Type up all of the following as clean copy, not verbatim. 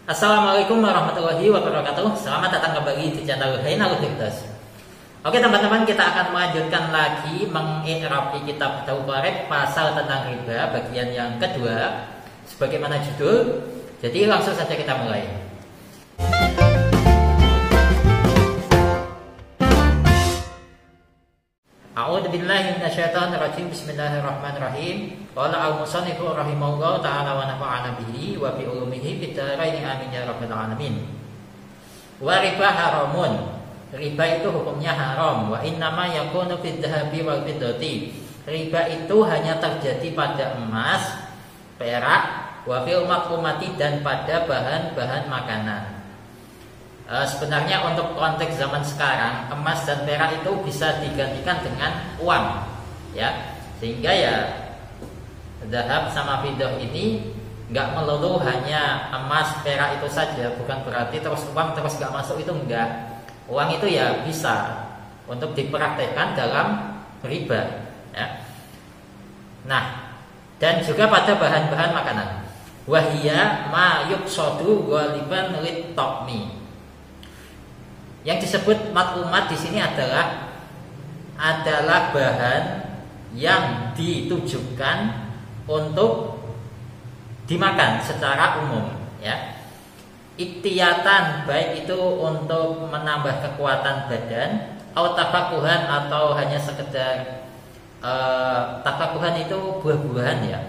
Assalamualaikum warahmatullahi wabarakatuh. Selamat datang kembali di channel Hainal Firdaus. Oke teman-teman, kita akan melanjutkan lagi mengi'rab kitab Tauqarib pasal tentang riba bagian yang kedua sebagaimana judul. Jadi langsung saja kita mulai. A'udzubillahi minasyaitonirrajim. Bismillahirrahmanirrahim. Qala al-musannifu rahimahullahu ta'ala wa nafa'ana bihi wa bi ulumihi fid dharain amin ya rabbal alamin. Wa riba haramun. Riba itu hukumnya haram. Wa innama yakunu fid dhahabi wal fiddati. Riba itu hanya terjadi pada emas, perak, wa fil maqumati dan pada bahan-bahan makanan. Sebenarnya untuk konteks zaman sekarang emas dan perak itu bisa digantikan dengan uang, ya, sehingga ya dhahab sama fiddah ini nggak melulu hanya emas perak itu saja, bukan berarti terus uang terus nggak masuk, itu enggak. Uang itu ya bisa untuk dipraktekkan dalam riba, ya. Nah, dan juga pada bahan-bahan makanan. Wahia ma yuqsadu ghaliban lit-taqmi. Yang disebut mat'umat di sini adalah bahan yang ditujukan untuk dimakan secara umum, ya. Iktiyatan, baik itu untuk menambah kekuatan badan, atau tafakuhan, atau hanya sekedar tafakuhan itu buah-buahan, ya,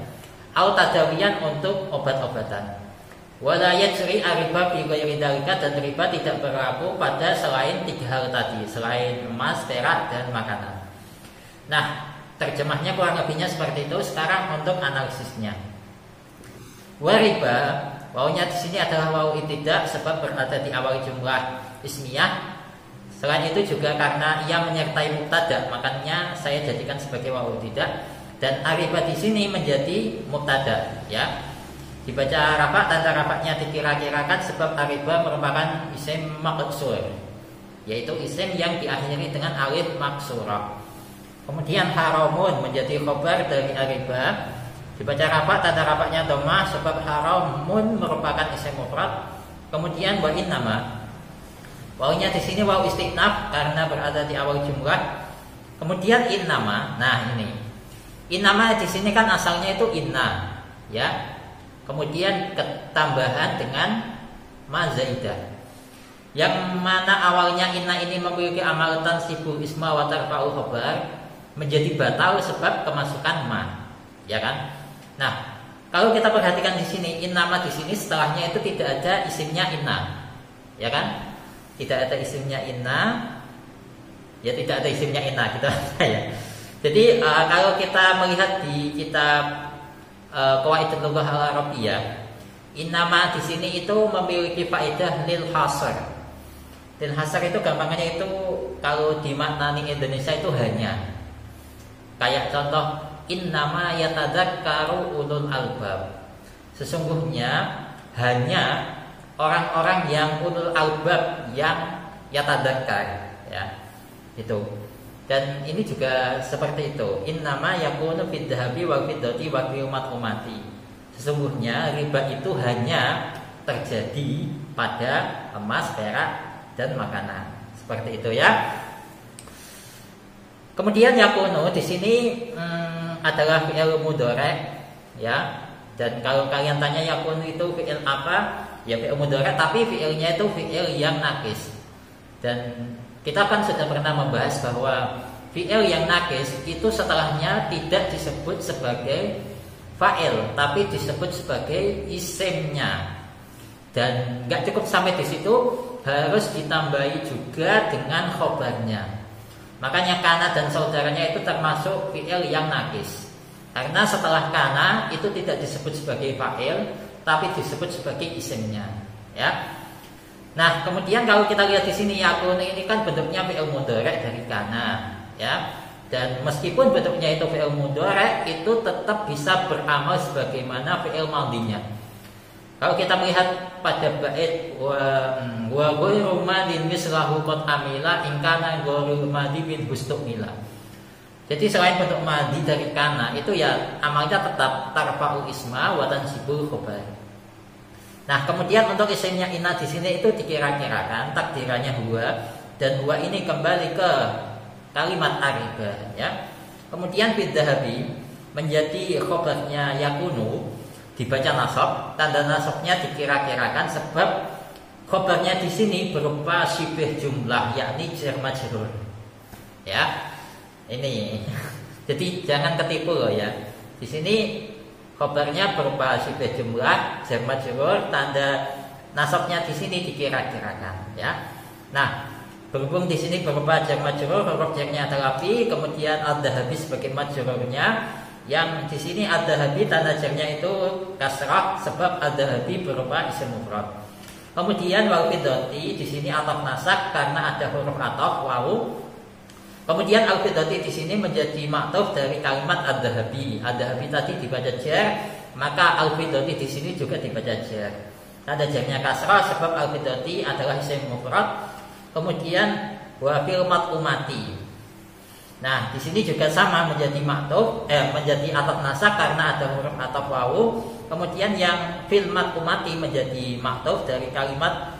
atau tadawiyan untuk obat-obatan. Wala yajri riba fi ghairi dzalika, dan riba tidak berlaku pada selain tiga hal tadi, selain emas, perak, dan makanan. Nah, terjemahnya kurang lebihnya seperti itu. Sekarang untuk analisisnya. Wa riba, wawunya di sini adalah wawu ibtidah sebab berada di awal jumlah ismiyah. Selain itu juga karena ia menyertai mubtada, makanya saya jadikan sebagai wawu ibtidah. Dan riba di sini menjadi mubtada, ya. Dibaca rafa, tanda rafanya dikira-kirakan sebab riba merupakan isim maqsur, yaitu isim yang diakhiri dengan alif maksurah. Kemudian haramun menjadi khobar dari riba. Dibaca rafa, tanda rafanya dhammah sebab haramun merupakan isim mufrad. Kemudian wa innama, wawunya di sini wawu istinaf karena berada di awal jumlah. Kemudian innama, nah ini innama di sini kan asalnya itu inna, ya. Kemudian ketambahan dengan ma zaidah, yang mana awalnya inna ini memiliki amal tansibul isma wa tarfa'u khabar, menjadi batal sebab kemasukan ma, ya kan? Nah, kalau kita perhatikan di sini innama di sini setelahnya itu tidak ada isimnya inna, ya kan? Tidak ada isimnya inna, ya, tidak ada isimnya inna gitu ya. Jadi kalau kita melihat di kitab Qawaidul Lughah Al-Arabiyyah, innama di sini itu memiliki faedah lil hasr. Lil hasr itu gampangnya itu kalau dimaknani Indonesia itu hanya. Kayak contoh innama yatadzakkaru ulul albab. Sesungguhnya hanya orang-orang yang ulul albab yang yatadzakkar, ya. Itu. Dan ini juga seperti itu. Innama yakunu fid dhahabi wal fiddati wa fil mat'umati. Sesungguhnya riba itu hanya terjadi pada emas, perak, dan makanan. Seperti itu, ya. Kemudian yakunu di sini adalah fi'il mudhari', ya. Dan kalau kalian tanya yakunu itu fi'il apa? Ya fi'il mudhari', tapi fi'ilnya itu fi'il yang nakis. Dan kita kan sudah pernah membahas bahwa fi'il yang nakis itu setelahnya tidak disebut sebagai fa'il, tapi disebut sebagai isimnya. Dan nggak cukup sampai di situ, harus ditambahi juga dengan khobarnya. Makanya kana dan saudaranya itu termasuk fi'il yang nakis. Karena setelah kana itu tidak disebut sebagai fa'il, tapi disebut sebagai isimnya, ya. Nah, kemudian kalau kita lihat di sini yakun ini kan bentuknya fi'il mudhari' dari kana, ya. Dan meskipun bentuknya itu fi'il mudhari', itu tetap bisa beramal sebagaimana fi'il madhinya. Kalau kita melihat pada bait wa ghairu madhin mislahu qad amila in kana ghairu madhi bin hustumila. Jadi selain bentuk madhi dari kana itu ya amalnya tetap tarfa'u isma wa tansibul khabar. Nah, kemudian untuk isimnya inna di sini itu dikira-kirakan takdirannya huwa, dan huwa ini kembali ke kalimat ariba ya. Kemudian bidhahabi menjadi khobarnya yakunu dibaca nasab, tanda nasabnya dikira-kirakan sebab khobarnya di sini berupa syibih jumlah yakni jar majrur. Ya. Ini. Jadi jangan ketipu loh ya. Di sini khobarnya berupa syibih jumlah jar majrur, tanda nasabnya di sini dikira-kirakan ya. Nah, berhubung di sini berupa jar majrur, huruf jarnya adalah fi, kemudian ad-dhahabi sebagai majrurnya, yang di sini ad-dhahabi tanda jarnya itu kasrah sebab ad-dhahabi berupa isim mufrad. Kemudian waw fiddati di sini ataf nasab karena ada huruf ataf waw. Kemudian al-fiddati di sini menjadi maktuf dari kalimat ad-dhahabi. Ad-dhahabi tadi dibaca jar, maka al-fiddati di sini juga dibaca jar. Tanda jarnya kasrah sebab al-fiddati adalah isim mufrad. Kemudian wa fil mat'umati. Nah, di sini juga sama menjadi maktuf, menjadi ataf nasab karena ada huruf ataf wawu. Kemudian yang fil mat'umati menjadi maktuf dari kalimat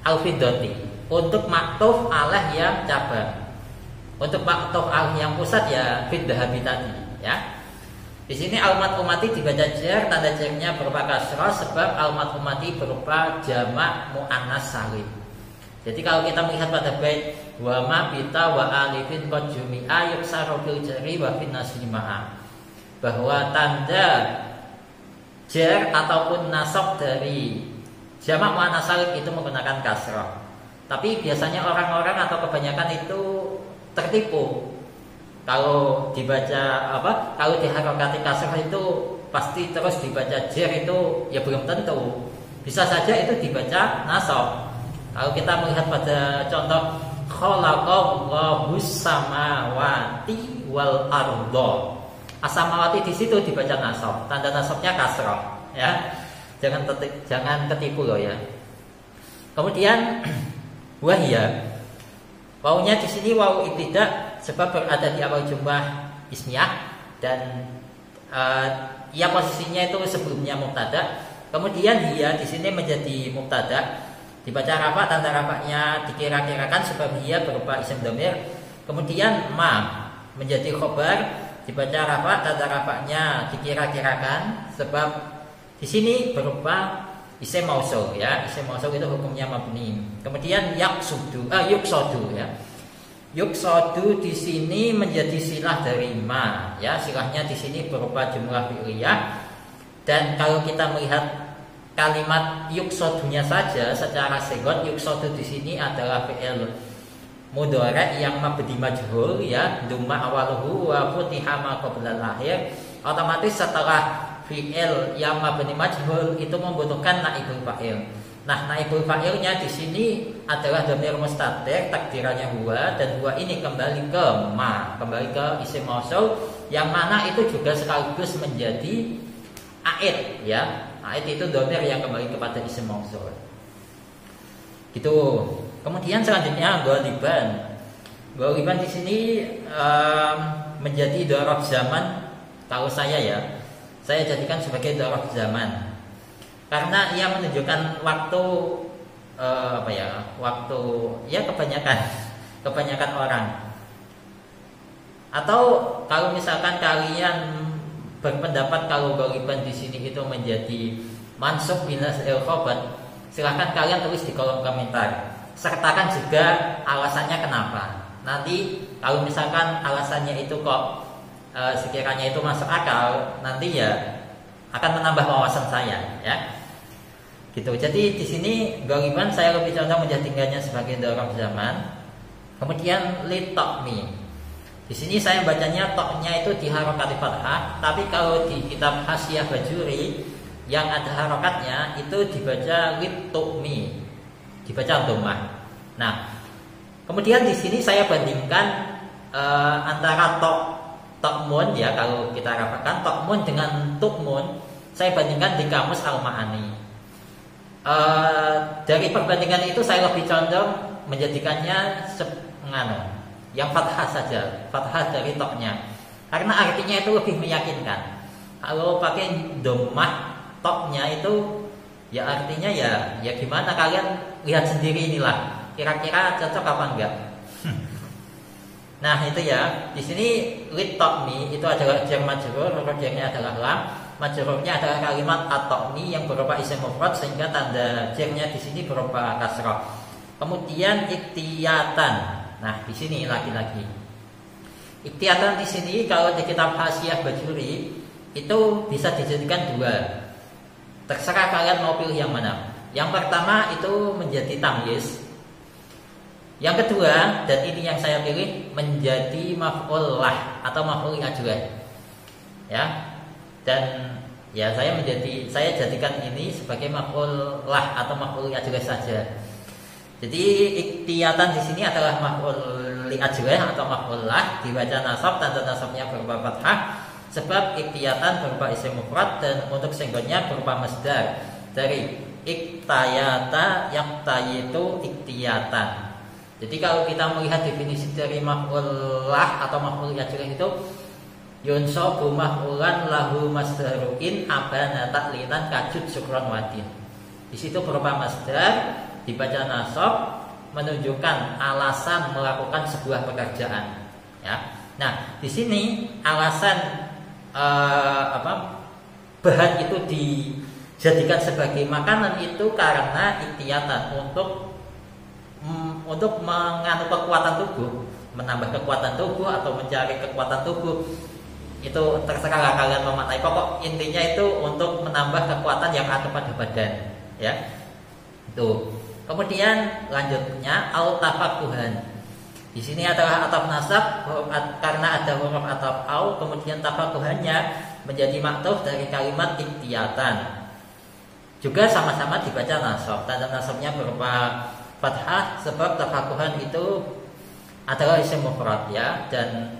al-fiddati. Untuk maktuf alah yang cabang. Untuk maktuf alah yang pusat ya fiddahabi tadi ya. Di sini al-mat'umati dibaca jar, tanda jarnya berupa kasrah sebab al-mat'umati berupa jamak muannas salim. Jadi kalau kita melihat pada bait wa ma bita wa alifin qad jumi'a yuksaru fil jari wa fin nasbi ma'a, bahwa tanda jar ataupun nasab dari jamak muannas salim itu menggunakan kasrah. Tapi biasanya orang-orang atau kebanyakan itu tertipu. Kalau dibaca kalau diharokati kasrah itu pasti terus dibaca jar, itu ya belum tentu. Bisa saja itu dibaca nasab. Kalau kita melihat pada contoh khalaqallahu samawati wal arda. As-samawati di situ dibaca nasab, tanda nasabnya kasrah ya. Jangan ketipu loh ya. Kemudian wahya, wawunya di sini wawu ibtidah sebab berada di awal jumlah ismiyah dan ia posisinya itu sebelumnya mubtada. Kemudian hiya di sini menjadi mubtada, dibaca rafa, tanda rafanya dikira-kirakan sebab hiya berupa isim dhamir. Kemudian ma menjadi khobar, dibaca rafa, tanda rafanya dikira-kirakan sebab di sini berupa isim mausul ya. Isim mausul itu hukumnya mabni. Kemudian yuksadu ya. Yuksadu di sini menjadi silah dari ma ya. Silahnya di sini berupa jumlah fi'liyah. Dan kalau kita melihat kalimat yuksadunya saja secara sigot, yuksadu di sini adalah fi'il mudhari' yang mabdi majhul ya, dhamma awaluhu wa futiha ma qabla al-akhir. Otomatis setelah fi'il yang mabni majhul itu membutuhkan naibul fa'il. Nah, naibul fa'ilnya di sini adalah dhamir mustatir, takdirannya huwa, dan huwa ini kembali ke ma, kembali ke isim mausul yang mana itu juga sekaligus menjadi aid ya. Aid itu dhamir yang kembali kepada isim mausul. Gitu. Kemudian selanjutnya ghaliban. Ghaliban di sini menjadi dzaraf zaman. Kalau saya jadikan sebagai dzaraf zaman. Karena ia menunjukkan waktu waktu ya kebanyakan orang. Atau kalau misalkan kalian berpendapat kalau ghaliban di sini itu menjadi mansub binas khobat, silahkan kalian tulis di kolom komentar. Sertakan juga alasannya kenapa. Nanti kalau misalkan alasannya itu kok sekiranya itu masuk akal, nanti ya akan menambah wawasan saya ya. Gitu. Jadi di sini ghaliban saya lebih condong menjadikannya sebagai dzaraf zaman. Kemudian li taqmi. Di sini saya bacanya toknya itu diharokati fathah, tapi kalau di kitab Hasyiah Bajuri yang ada harokatnya itu dibaca litumi, dibaca dhammah. Nah, kemudian di sini saya bandingkan antara tokmun ya, kalau kita rafakan tokmun dengan tukmun, saya bandingkan di kamus Al-Ma'ani. Dari perbandingan itu saya lebih condong menjadikannya yang fathah saja, fathah dari toknya, karena artinya itu lebih meyakinkan. Kalau pakai dhammah toknya itu Ya artinya ya gimana, kalian lihat sendiri inilah. Kira-kira cocok apa enggak? Nah itu ya. Di sini litokni itu adalah jar majrur, huruf jarnya adalah lam, majrurnya adalah kalimat atokni yang berupa isim mufrad sehingga tanda jarnya di sini berupa kasrah. Kemudian iktiyatan. Nah di sini lagi-lagi. Iktiyatan di sini kalau di kitab Hasyiah Bajuri itu bisa dijadikan dua. Terserah kalian mau pilih yang mana. Yang pertama itu menjadi tamyiz. Yang kedua, dan ini yang saya pilih, menjadi maf'ul lah atau maf'ul ajwah. Ya. Dan ya saya jadikan ini sebagai maf'ul lah atau maf'ul ajwah saja. Jadi iktiyatan di sini adalah maf'ul ajwah atau maf'ul lah, dibaca nasab, tanda nasabnya berupa fathah. Sebab iktiyatan berupa isim mufrad dan untuk singgonya berupa masdar dari iktayata yaktayitu iktiyatan. Jadi kalau kita melihat definisi dari maf'ulah atau maf'ul ajwah itu yunsabu maf'ulan lahu masdaruin abana taklilan kajud syukron wadin. Di situ berupa masdar dibaca nasab menunjukkan alasan melakukan sebuah pekerjaan. Ya. Nah di sini alasan bahan itu dijadikan sebagai makanan itu karena iktiyatan untuk menganu kekuatan tubuh, menambah kekuatan tubuh atau mencari kekuatan tubuh. Itu terserah kalian memaknai, pokok intinya itu untuk menambah kekuatan yang ada pada badan, ya. Itu. Kemudian lanjutnya al-tafakuhan. Di sini adalah ataf nasab karena ada huruf ataf au, kemudian tafakuhannya menjadi maktuf dari kalimat iktiyatan. Juga sama-sama dibaca nasab, tanda nasabnya berupa fathah sebab tafakuhan itu adalah isim mufrad ya, dan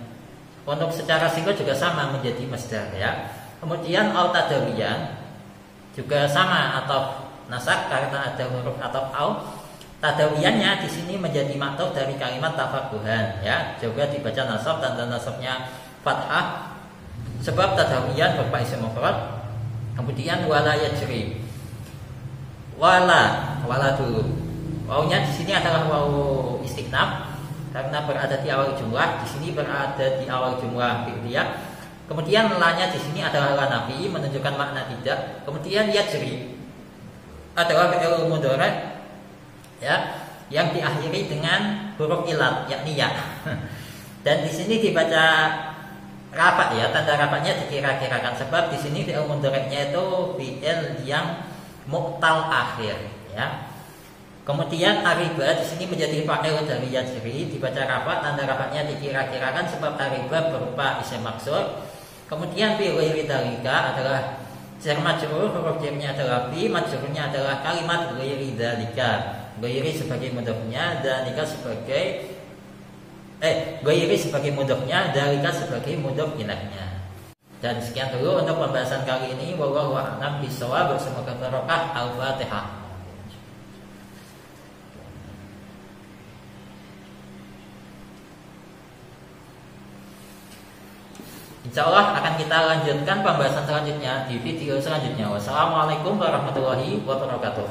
untuk secara singkat juga sama menjadi masdar ya. Kemudian al tadawiyan juga sama ataf nasab karena ada huruf ataf au. Tadawiyannya di sini menjadi maktuf dari kalimat tafakuhan ya, juga dibaca nasab, tanda nasabnya fathah sebab tadawiyan berupa isim mufrad. Kemudian wala yajri. Wala dulu. Wawunya di sini adalah wawu istighnaf karena berada di awal jumlah. Di sini berada di awal jumlah fi'liyah. Kemudian lanya di sini adalah la nafi menunjukkan makna tidak. Kemudian yajri adalah fi'il mudhari ya, yang diakhiri dengan huruf ilat yakni ya. Dan di sini dibaca rafa ya, tanda rafanya dikira-kirakan sebab di sini fi'il mudhari'nya itu fi'il yang mu'tal akhir ya. Kemudian ariba di sini menjadi fa'il dari yajri, dibaca rafa, tanda rafanya dikira-kirakan sebab ariba berupa isim maksur. Kemudian fi ghairi dzalika adalah jar majrur, huruf jarnya adalah fi, majrurnya adalah kalimat ghairi dzalika. Ghairi sebagai mudhafnya, dzalika sebagai ghairi sebagai mudhafnya, dzalika sebagai mudhaf ilainya. Dan sekian dulu untuk pembahasan kali ini. Wallahu a'lam bishawab. Semoga barokah. Al-Fatihah. Insya Allah akan kita lanjutkan pembahasan selanjutnya di video selanjutnya. Wassalamualaikum warahmatullahi wabarakatuh.